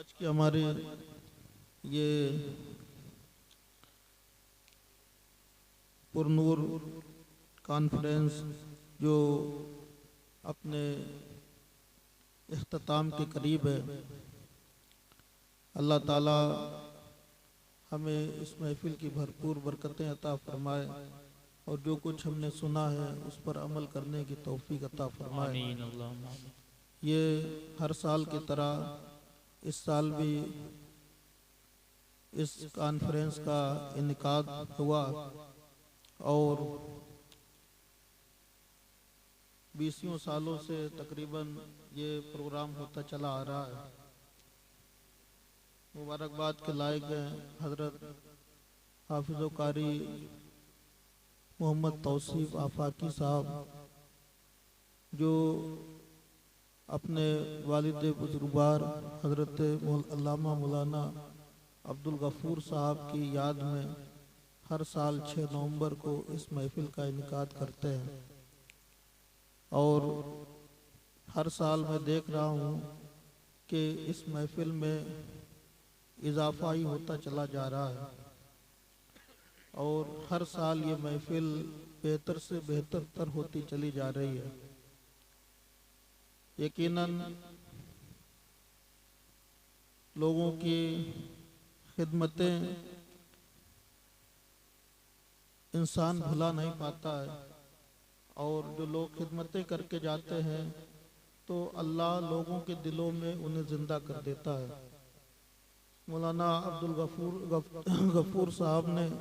आज की हमारी ये पुरनूर कॉन्फ्रेंस जो अपने इख्तिताम के करीब है, अल्लाह ताला हमें इस महफिल की भरपूर बरकतें अता फरमाए और जो कुछ हमने सुना है उस पर अमल करने की तौफीक अता फरमाए। ये हर साल की तरह इस साल भी इस कॉन्फ्रेंस का इनेकाद हुआ और 20 सालों से तकरीबन ये प्रोग्राम होता चला आ रहा है। मुबारकबाद के लायक हैं हजरत हाफिज़ कारी मोहम्मद तौसीफ आफाकी साहब, जो अपने वालिद बुजुर्गवार हजरत अल्लामा मौलाना अब्दुल गफूर साहब की याद में हर साल 6 नवंबर को इस महफिल का इनेकाद करते हैं और हर साल मैं देख रहा हूँ कि इस महफिल में इजाफा ही होता चला जा रहा है और हर साल ये महफिल बेहतर से बेहतर तर होती चली जा रही है। यकीनन लोगों की खिदमतें इंसान भुला नहीं पाता है और जो लोग खिदमतें करके जाते हैं तो अल्लाह लोगों के दिलों में उन्हें जिंदा कर देता है। मौलाना अब्दुल गफूर साहब ने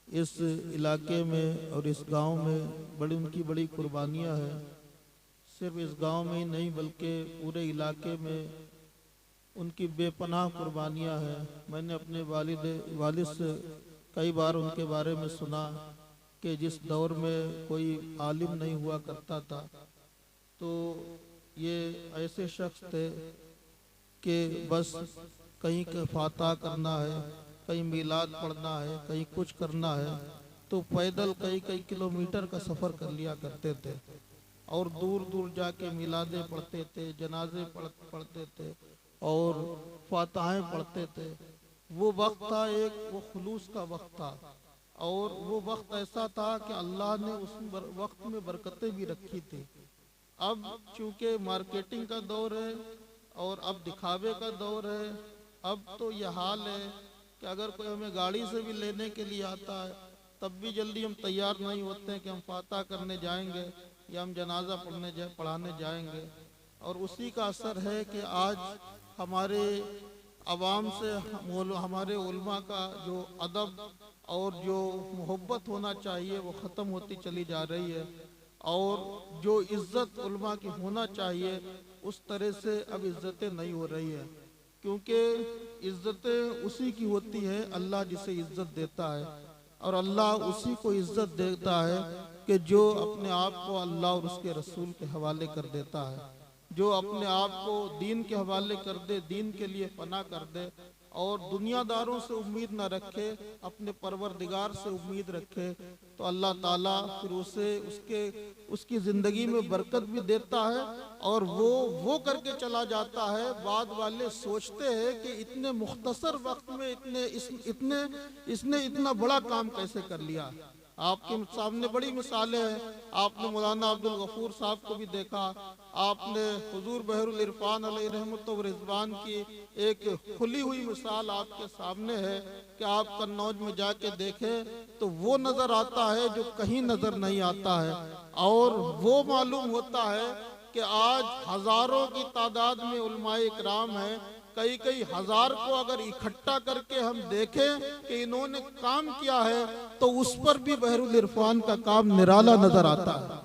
इस इलाके में और इस गांव में उनकी बड़ी कुर्बानियां हैं। सिर्फ इस गांव में ही नहीं बल्कि पूरे इलाके में उनकी बेपनाह कुर्बानियां हैं। मैंने अपने वालिद से कई बार उनके बारे में सुना कि जिस दौर में कोई आलिम नहीं हुआ करता था तो ये ऐसे शख्स थे कि बस कहीं के फाता करना है, कहीं मिलाद पढ़ना है, कहीं कुछ करना है तो पैदल कई किलोमीटर का सफ़र कर लिया करते थे और दूर दूर जाके मिलादे पढ़ते थे, जनाजे पढ़ते थे और फाताहें पढ़ते थे। वो वक्त था वो खुलूस का वक्त था और वो वक्त ऐसा था कि अल्लाह ने उस वक्त में बरकतें भी रखी थी। अब चूंकि मार्केटिंग का दौर है और अब दिखावे का दौर है, अब तो यह हाल है कि अगर कोई हमें गाड़ी से भी लेने के लिए आता है तब भी जल्दी हम तैयार नहीं होते हैं कि हम फाता करने जाएंगे या हम जनाजा पढ़ाने जाएंगे। और उसी का असर है कि आज हमारे अवाम से हमारे उलमा का जो अदब और जो मोहब्बत होना चाहिए वो ख़त्म होती चली जा रही है और जो इज़्ज़त उलमा की होना चाहिए उस तरह से अब इज़्ज़तें नहीं हो रही है, क्योंकि इज़्ज़तें उसी की होती है अल्लाह जिसे इज़्ज़त देता है और अल्लाह उसी को इज़्ज़त देता है कि जो अपने आप को अल्लाह और उसके रसूल के हवाले कर देता है, जो अपने आप को दीन के हवाले कर दे, दीन के लिए पनाह कर दे और दुनियादारों से उम्मीद न रखे, अपने परवरदिगार से उम्मीद रखे तो अल्लाह ताला फिर उसे उसकी ज़िंदगी में बरकत भी देता है और वो करके चला जाता है। बाद वाले सोचते हैं कि इतने मुख्तसर वक्त में इसने इतना बड़ा काम कैसे कर लिया। आपके सामने बड़ी मिसालें हैं। आपने मौलाना अब्दुल गफूर साहब को भी देखा, आपने हुजूर बहरुल इरफान अलैहि रहमत व रिज़वान की एक खुली हुई मिसाल आपके सामने है कि आप कन्नौज में जाके देखें तो वो नजर आता है जो कहीं नजर नहीं आता है और वो मालूम होता है कि आज हजारों की तादाद में उलमाए इकराम है। कई हजार को अगर इकट्ठा करके हम देखें कि इन्होंने काम किया है तो उस पर भी बहरुल इरफान का काम निराला नजर आता है।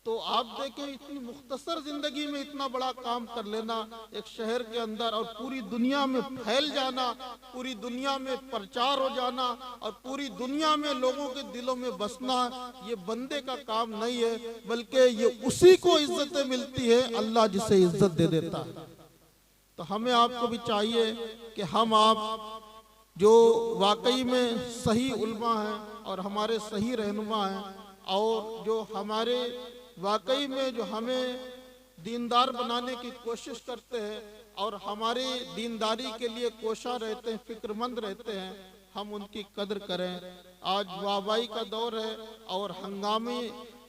तो आप देखें इतनी मुख्तसर जिंदगी में इतना बड़ा काम कर लेना एक शहर के अंदर और पूरी दुनिया में फैल जाना, पूरी दुनिया में प्रचार हो जाना और पूरी दुनिया में लोगों के दिलों में बसना, ये बंदे का काम नहीं है बल्कि ये उसी को इज्जतें मिलती है अल्लाह जिसे इज्जत दे देता है। तो हमें आपको भी चाहिए कि हम आप जो वाकई में सही उल्मा हैं और हमारे सही रहनुमा हैं और जो हमारे वाकई में जो हमें दीनदार बनाने की कोशिश करते हैं और हमारी दीनदारी के लिए कोशा रहते हैं, फिक्रमंद रहते हैं, हम उनकी कदर करें। आज वाहवाही का दौर है और हंगामी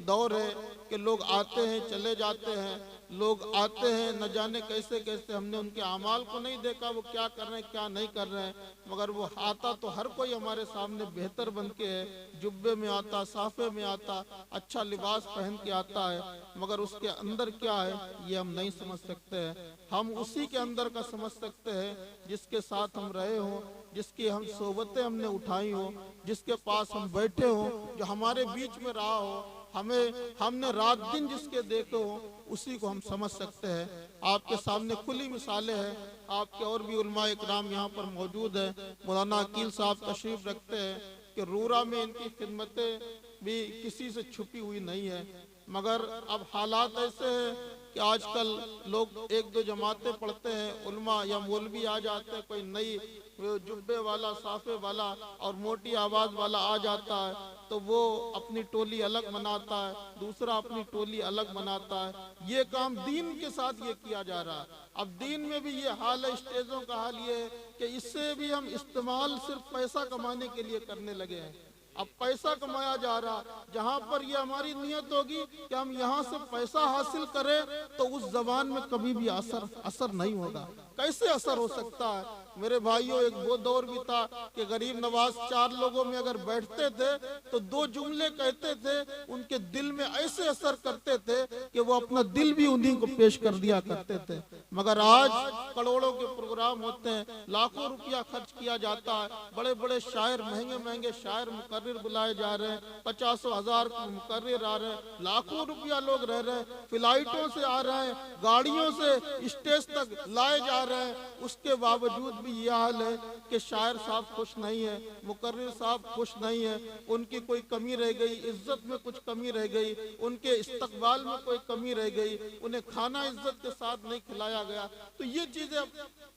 दौर है कि लोग आते हैं चले जाते हैं, लोग आते हैं न जाने कैसे कैसे, हमने उनके अमाल को नहीं देखा वो क्या कर रहे हैं क्या नहीं कर रहे हैं, मगर वो आता तो हर कोई हमारे सामने बेहतर बन के है, जुब्बे में आता, साफे में आता, अच्छा लिबास पहन के आता है, मगर उसके अंदर क्या है ये हम नहीं समझ सकते हैं। हम उसी के अंदर का समझ सकते हैं जिसके साथ हम रहे हों, जिसकी हम सोबतें हमने उठाई हो, जिसके पास हम बैठे हो, जो हमारे बीच में रहा हो, हमने रात दिन जिसके देखे हो, उसी को हम समझ सकते हैं। आपके सामने खुली मिसालें हैं, आपके और भी उलमा इकराम यहाँ पर मौजूद है। मौलाना अकील साहब तशरीफ रखते हैं कि रूरा में इनकी खिदमतें भी किसी से छुपी हुई नहीं है, मगर अब हालात ऐसे हैं कि आजकल लोग एक दो जमातें पढ़ते हैं, उलमा या मौलवी आ जाते हैं, कोई नई जुब्बे वाला, साफे वाला और मोटी आवाज वाला आ जाता है, तो वो अपनी टोली अलग बनाता है, दूसरा अपनी टोली अलग बनाता है। ये काम दीन के साथ ये किया जा रहा है। अब दीन में भी ये हाल है, स्टेजों का हाल ये है कि इससे भी हम इस्तेमाल सिर्फ पैसा कमाने के लिए करने लगे हैं। अब पैसा कमाया जा रहा, जहाँ पर ये हमारी नियत होगी कि हम यहाँ से पैसा हासिल करें, तो उस जबान में कभी भी असर नहीं होगा। कैसे असर हो सकता है मेरे भाइयों? एक वो दौर भी था कि गरीब नवाज चार लोगों में अगर बैठते थे तो दो जुमले कहते थे, उनके दिल में ऐसे असर करते थे कि वो अपना दिल भी उन्हीं को पेश कर दिया करते थे। मगर आज करोड़ों के प्रोग्राम होते हैं, लाखों रुपया खर्च किया जाता है, बड़े बड़े शायर, महंगे महंगे शायर मुकर्रिर बुलाए जा रहे हैं, 50,000 मुकर्रिर आ रहे हैं, लाखों रुपया लोग रह रहे हैं, फ्लाइटों से आ रहे हैं, गाड़ियों से स्टेज तक लाए जा रहे हैं। उसके बावजूद भी यह हाल है कि शायर साहब खुश नहीं है, मुकर्रिर साहब खुश नहीं है, उनकी कोई कमी रह गई, इज्जत में कुछ कमी रह गई, उनके इस्तकबाल में कोई कमी रह गई, उन्हें खाना इज्जत के साथ नहीं खिलाया गया। तो ये चीजें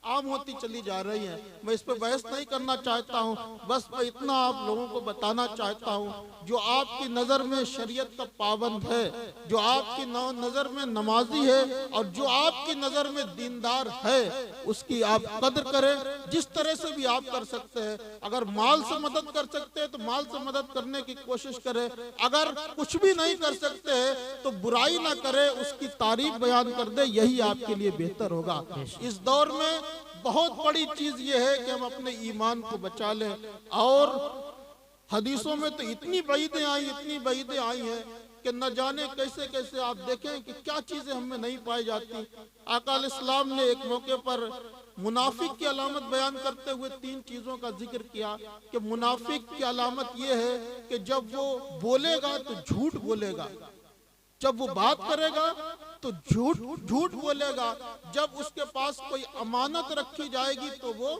आम होती चली जा रही हैं। मैं इस पर बहस नहीं करना चाहता हूँ, बस मैं इतना आप लोगों को बताना चाहता हूँ, जो आपकी नजर में शरीयत का पाबंद है, जो आपकी नजर में नमाजी है और जो आपकी नजर में दीनदार है, उसकी आप कदर करें। जिस तरह से भी आप कर सकते हैं, अगर माल से मदद कर सकते हैं तो माल से मदद करने की कोशिश करें, अगर कुछ भी नहीं कर सकते हैं तो बुराई ना करें, उसकी तारीफ बयान कर दे, यही आपके लिए बेहतर होगा। इस दौर में बहुत बड़ी चीज ये है कि हम अपने ईमान को बचा लें। और हदीसों में तो इतनी वईदें आई हैं कि न जाने कैसे कैसे आप देखें कि क्या चीजें हमें नहीं पाई जाती। आका अलैहिस्सलाम ने एक मौके पर मुनाफिक की अलामत बयान करते हुए 3 चीजों का जिक्र किया कि मुनाफिक की अलामत यह है कि जब वो बोलेगा तो झूठ बोलेगा, जब वो बात करेगा तो झूठ बोलेगा, जब उसके पास कोई अमानत रखी जाएगी तो वो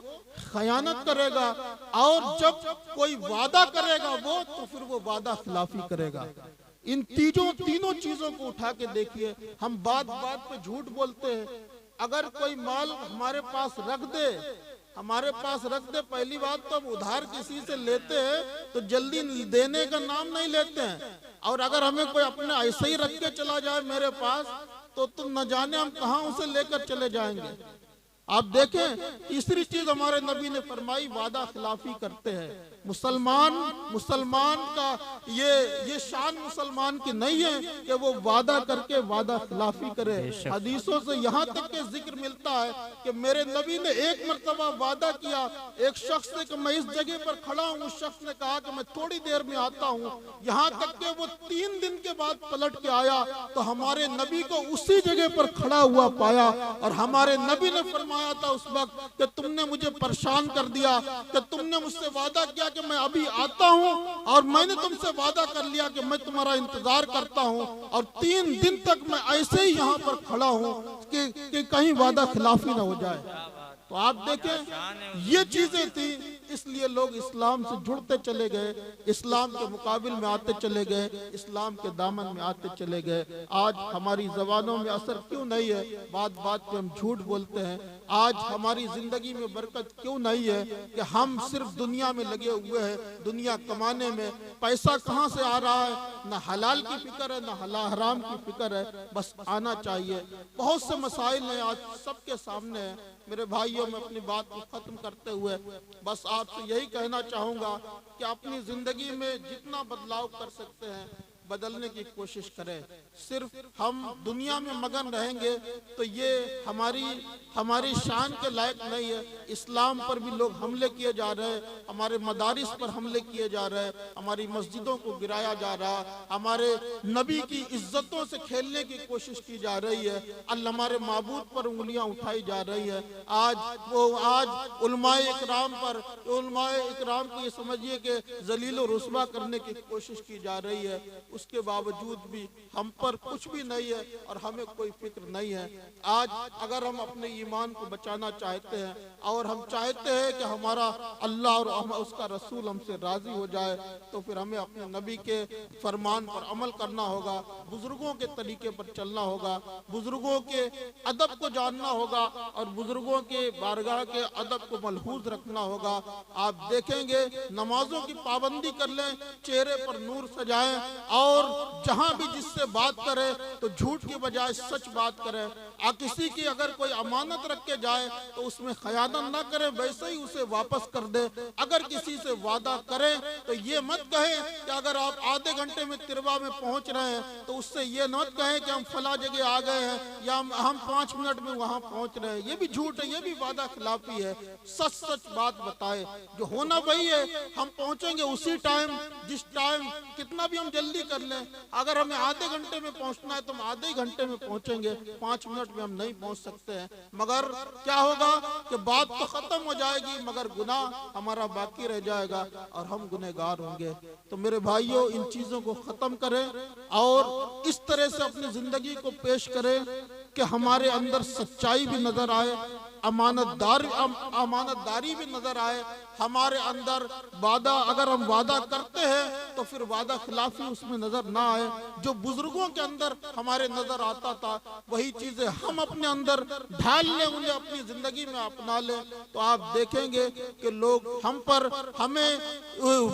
खयानत करेगा, और जब कोई वादा करेगा वो तो फिर वो वादा खिलाफी करेगा। इन तीनों चीजों को उठा के देखिए। हम बात बात पे झूठ बोलते हैं। अगर कोई माल हमारे पास रख दे, पहली बात तो हम उधार किसी से लेते हैं तो जल्दी देने का नाम नहीं लेते हैं, और अगर हमें कोई अपने ऐसे ही रख के चला जाए मेरे पास तो तुम न जाने हम कहां उसे लेकर चले जाएंगे। आप देखें, तीसरी चीज हमारे नबी ने फरमाई, वादा खिलाफी करते हैं। मुसलमान का ये शान मुसलमान की नहीं है कि वो वादा करके वादा खिलाफी करे। हदीसों से यहाँ तक के जिक्र मिलता है कि मेरे नबी ने एक मर्तबा वादा किया एक शख्स से कि मैं इस जगह पर खड़ा हूँ, उस शख्स ने कहा कि मैं थोड़ी देर में आता हूँ, यहाँ तक के वो 3 दिन के बाद पलट के आया तो हमारे नबी को उसी जगह पर खड़ा हुआ पाया, और हमारे नबी ने फरमाया था उस वक्त कि तुमने मुझे परेशान कर दिया, कि तुमने मुझसे वादा किया कि मैं अभी आता हूं, और मैंने तुमसे वादा कर लिया कि मैं तुम्हारा इंतजार करता हूं, और 3 दिन तक मैं ऐसे ही यहाँ पर खड़ा हूं कि कहीं वादा खिलाफी ना हो जाए। तो आप देखें, ये चीजें थी इसलिए लोग इस्लाम से जुड़ते चले गए, इस्लाम के मुकाबिल में आते चले गए, इस्लाम के दामन में आते चले गए। आज हमारी जबानों में असर क्यों नहीं है? बात बात पे हम झूठ बोलते हैं। आज हमारी जिंदगी में बरकत क्यों नहीं है कि हम सिर्फ दुनिया में लगे हुए हैं, दुनिया कमाने में। पैसा कहाँ से आ रहा है? न हलाल की फिक्र है, न हराम की फिक्र है, बस आना चाहिए। बहुत से मसाइल हैं आज सबके सामने है। मेरे भाइयों, मैं अपनी बात को खत्म करते हुए बस आपसे यही कहना चाहूंगा कि अपनी जिंदगी में जितना बदलाव कर सकते हैं बदलने की कोशिश करें। सिर्फ हम दुनिया में मगन रहेंगे तो ये हमारी शान के लायक नहीं है। इस्लाम पर भी लोग हमले किए जा रहे हैं, हमारे मदारिस पर हमले किए जा रहे हैं, हमारी मस्जिदों को गिराया जा रहा है, हमारे नबी की इज्जतों से खेलने की कोशिश की जा रही है, अल्लाह हमारे माबूद पर उंगलियां उठाई जा रही है। आज उलमाए इकराम को ये समझिए कि जलील और रुस्वा करने की कोशिश की जा रही है। उसके बावजूद भी हम पर कुछ भी नहीं है और हमें कोई फिक्र नहीं है। आज अगर हम अपने ईमान को बचाना चाहते हैं और हम चाहते हैं कि हमारा अल्लाह और उसका रसूल हमसे राजी हो जाए, तो फिर हमें अपने नबी के फरमान पर अमल करना होगा, बुजुर्गों के तरीके पर चलना होगा, बुजुर्गों के अदब को जानना होगा और बुजुर्गों के बारगाह के अदब को मलहूज रखना होगा। आप देखेंगे नमाजों की पाबंदी कर लें, चेहरे पर नूर सजाएं और जहां भी जिससे बात करे तो झूठ के बजाय सच बात करे। किसी की अगर कोई अमानत रख के जाए तो उसमें खयानत ना करे, वैसे ही उसे वापस कर दे। अगर किसी से वादा करे तो ये मत कहे कि अगर आप आधे घंटे में तिरवा में पहुंच रहे हैं तो उससे ये मत कहे कि हम फला जगह आ गए हैं या हम 5 मिनट में वहां पहुंच रहे हैं। ये भी झूठ है, ये भी वादा खिलाफी है। सच सच बात बताए, जो होना वही है। हम पहुंचेंगे उसी टाइम जिस टाइम, कितना भी हम जल्दी कर लें, अगर हमें आधे घंटे में पहुंचना है तो हम आधे घंटे में पहुंचेंगे, 5 मिनट में हम नहीं पहुंच सकते हैं। मगर क्या होगा कि बात तो खत्म हो जाएगी मगर गुनाह हमारा बाकी रह जाएगा और हम गुनहगार होंगे। तो मेरे भाइयों, इन चीजों को खत्म करें और इस तरह से अपनी जिंदगी को पेश करें कि हमारे अंदर सच्चाई भी नजर आए, अमानतदारी भी नजर आए। हमारे अंदर वादा, अगर हम वादा करते हैं तो फिर वादा खिलाफी उसमें नजर ना आए। जो बुजुर्गों के अंदर हमारे नजर आता था वही चीजें हम अपने अंदर ढाल लें, उन्हें अपनी जिंदगी में अपना लें, तो आप देखेंगे कि लोग हमें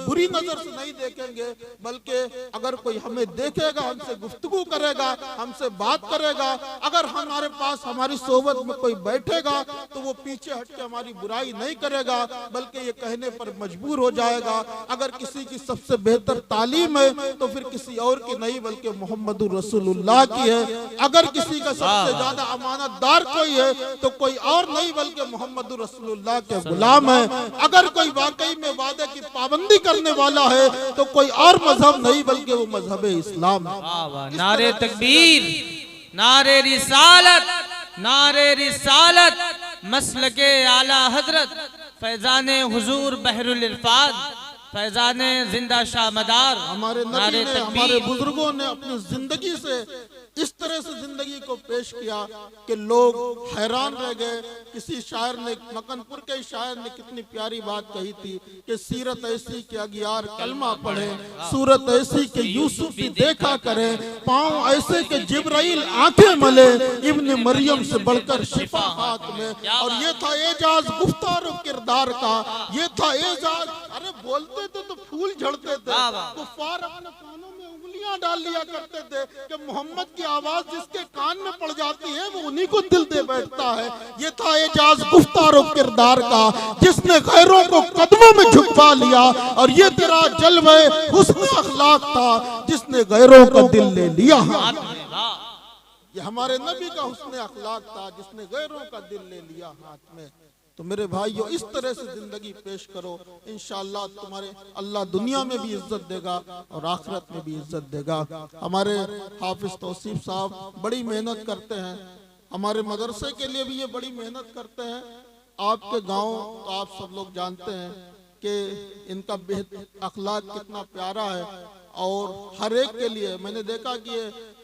बुरी नजर से नहीं देखेंगे, बल्कि अगर कोई हमें देखेगा, हमसे गुफ्तगू करेगा, हमसे बात करेगा, अगर हमारे पास हमारी सोबत में कोई बैठेगा तो वो पीछे हट के हमारी बुराई नहीं करेगा, बल्कि ये कहने पर मजबूर हो जाएगा। अगर किसी की सबसे बेहतर तालीम है तो फिर किसी और की नहीं बल्कि मोहम्मद रसूलुल्लाह की है। अगर किसी का सबसे ज्यादा अमानतदार कोई है तो कोई और नहीं बल्कि मोहम्मद रसूलुल्लाह के गुलाम है। अगर कोई वाकई में वादे की पाबंदी करने वाला है तो कोई और मजहब नहीं बल्कि वो मजहब इस्लाम है। नारे तकबीर, नारे रिसालत, नारे रिसालत, मसलके आला हजरत फैजाने हुजूर बहरुल इरफाद, फैजाने जिंदा शाह मदार। हमारे नबी ने, हमारे बुजुर्गों ने अपनी जिंदगी से इस तरह से जिंदगी को पेश किया कि लोग हैरान रह गए। किसी शायर ने, मकनपुर के शायर ने कितनी प्यारी बात कही थी कि सीरत ऐसी कि अगियार कलमा पढ़े, सूरत ऐसी कि यूसुफ भी देखा करे, पाँव ऐसे कि जिब्राइल आंखें मले, इब्न मरियम से बढ़कर शिफा हाथ में। और ये था एजाज गुफ्तार किरदार का, ये था एजाज। अरे बोलते थे तो फूल झड़ते थे, कुफ्फार अपने कानों में उंगलियां डाल लिया करते थे कि मोहम्मद की आवाज जिसके कान में पड़ जाती है वो उन्हीं को दिल दे बैठता है। ये था एजाज गुफ्तार किरदार का जिसने गैरों को कदमों में झुकवा लिया, और ये तेरा जलवे हुस्न अखलाक था जिसने गैरों का दिल ले लिया। ये हमारे नबी का हुस्न अखलाक था जिसने गैरों का दिल ले लिया हाथ में। तो मेरे भाइयों, इस तरह से जिंदगी पेश करो, इंशाअल्लाह तुम्हारे अल्लाह दुनिया में भी इज्जत देगा और आखिरत में भी इज्जत देगा। हमारे हाफिज तौसीफ साहब बड़ी मेहनत करते हैं, हमारे मदरसे के लिए भी ये बड़ी मेहनत करते हैं। आपके गांव तो आप सब लोग जानते हैं कि इनका बेहतर अखलाक कितना प्यारा है, और हर एक के लिए मैंने देखा कि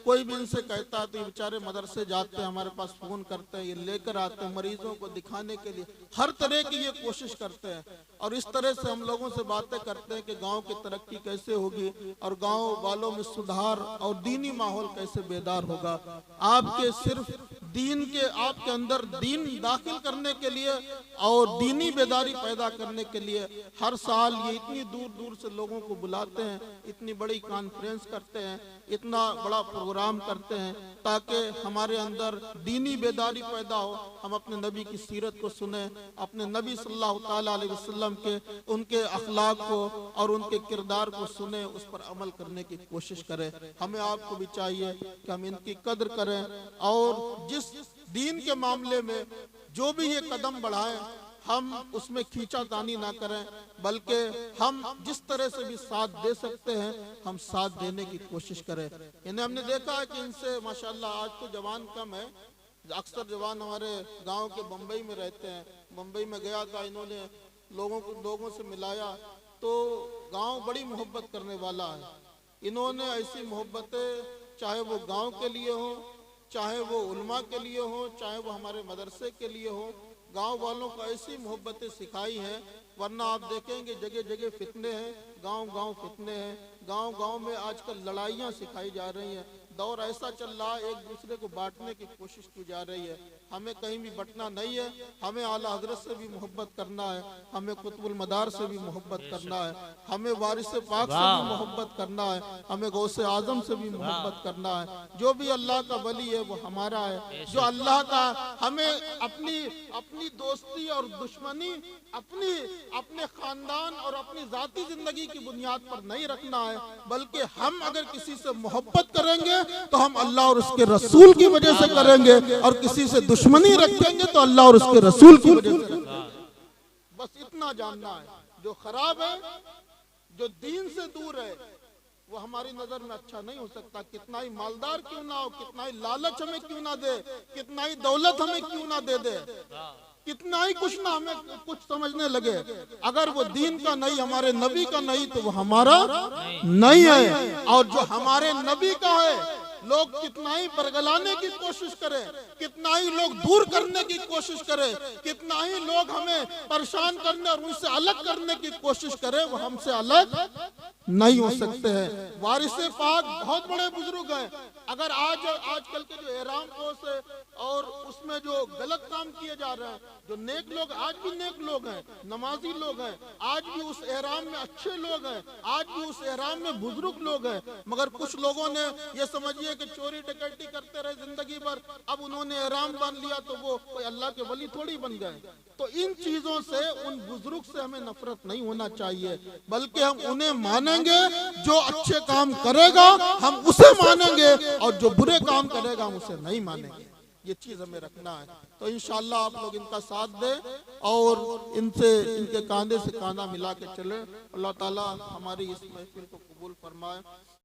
कोई भी इनसे कहता है तो ये बेचारे मदरसे जाते हैं, हमारे पास फोन करते हैं, ये लेकर आते हैं मरीजों को दिखाने के लिए, हर तरह की ये कोशिश करते हैं। और इस तरह से हम लोगों से बातें करते हैं कि गांव की तरक्की कैसे होगी और गांव वालों में सुधार और दीनी माहौल कैसे बेदार होगा। आपके सिर्फ दीन के, आपके अंदर दीन दाखिल करने के लिए और दीनी बेदारी पैदा करने के लिए हर साल ये इतनी दूर दूर से लोगों को बुलाते हैं, इतनी बड़ी कॉन्फ्रेंस करते हैं, इतना बड़ा प्रोग्राम करते हैं ताकि हमारे अंदर दीनी बेदारी पैदा हो, हम अपने नबी की सीरत को सुने, अपने नबी सल्लल्लाहु ताला अलैहि वसल्लम के उनके अखलाक को और उनके किरदार को सुने, उस पर अमल करने की कोशिश करें। हमें आपको भी चाहिए कि हम इनकी कद्र करें और जिस दीन के मामले में जो भी ये कदम बढ़ाएं हम उसमें खींचातानी ना करें, बल्कि हम जिस तरह से भी साथ दे सकते हैं हम साथ देने की कोशिश करें। इन्हें हमने देखा है कि इनसे माशाल्लाह आज तो जवान कम है, अक्सर जवान हमारे गांव के बम्बई में रहते हैं। बम्बई में गया था, इन्होंने लोगों से मिलाया तो गांव बड़ी मोहब्बत करने वाला है। इन्होंने ऐसी मोहब्बतें चाहे वो गांव के लिए हो, चाहे वो उलमा के लिए हो, चाहे वो हमारे मदरसे के लिए हो, गांव वालों को ऐसी मोहब्बतें सिखाई हैं। वरना आप देखेंगे जगह जगह फितने हैं, गांव गांव फितने हैं, गांव गांव में आजकल लड़ाइयां सिखाई जा रही हैं। दौर ऐसा चल रहा है, एक दूसरे को बांटने की कोशिश की जा रही है। हमें कहीं भी बंटना नहीं है, हमें आला हजरत से भी मोहब्बत करना है, हमें कुतुबुल मदार से भी मोहब्बत करना है, हमें वारिस पाक से भी मोहब्बत करना है, हमें गौसे आजम से भी मोहब्बत करना है। जो भी अल्लाह का वली है वो हमारा है, जो अल्लाह का, हमें अपनी दोस्ती और दुश्मनी अपने खानदान और अपनी जाती जिंदगी की बुनियाद पर नहीं रखना है, बल्कि हम अगर किसी से मोहब्बत करेंगे तो हम अल्लाह और उसके रसूल की वजह से करेंगे, और किसी से दुश्मनी रखेंगे तो अल्लाह और उसके रसूल की वजह से रखेंगे। बस इतना जानना है। जो खराब है, जो दीन से दूर है, वो हमारी नजर में अच्छा नहीं हो सकता। कितना ही मालदार क्यों ना हो, कितना ही लालच हमें क्यों ना दे, कितना ही दौलत हमें क्यों ना दे दे, कितना ही कुछ ना हमें कुछ समझने लगे, अगर वो दीन का नहीं, हमारे नबी का नहीं, तो वो हमारा नहीं है। और जो हमारे नबी का है, लोग कितना ही बरगलाने की कोशिश करें, कितना ही लोग दूर करने की कोशिश करें, कितना ही लोग हमें परेशान करने और उनसे अलग करने की कोशिश करें, वो हमसे अलग नहीं हो सकते हैं। वारिसे पाक बहुत बड़े बुजुर्ग हैं। अगर आजकल के जो एहराम पोश है और उसमें जो गलत काम किए जा रहे हैं, जो नेक लोग आज भी नेक लोग हैं, नमाजी लोग हैं, आज भी उस एहराम में अच्छे लोग हैं, आज भी उस एहराम में बुजुर्ग लोग हैं, मगर कुछ लोगों ने ये समझिए कि चोरी डकैती करते रहे जिंदगी भर, अब उन्होंने एहराम बांध लिया तो वो कोई अल्लाह के वली थोड़ी बन गए। तो इन चीजों से, उन बुजुर्ग से हमें नफरत नहीं होना चाहिए, बल्कि हम उन्हें मानेंगे। जो अच्छे काम करेगा हम उसे मानेंगे, और जो बुरे काम करेगा हम उसे नहीं मानेंगे। ये चीज हमें रखना है। तो इंशाअल्लाह आप लोग इनका साथ दें और इनसे, इनके कांधे से कांधा मिला के चले। अल्लाह ताला हमारी इस महफिल को कबूल फरमाए।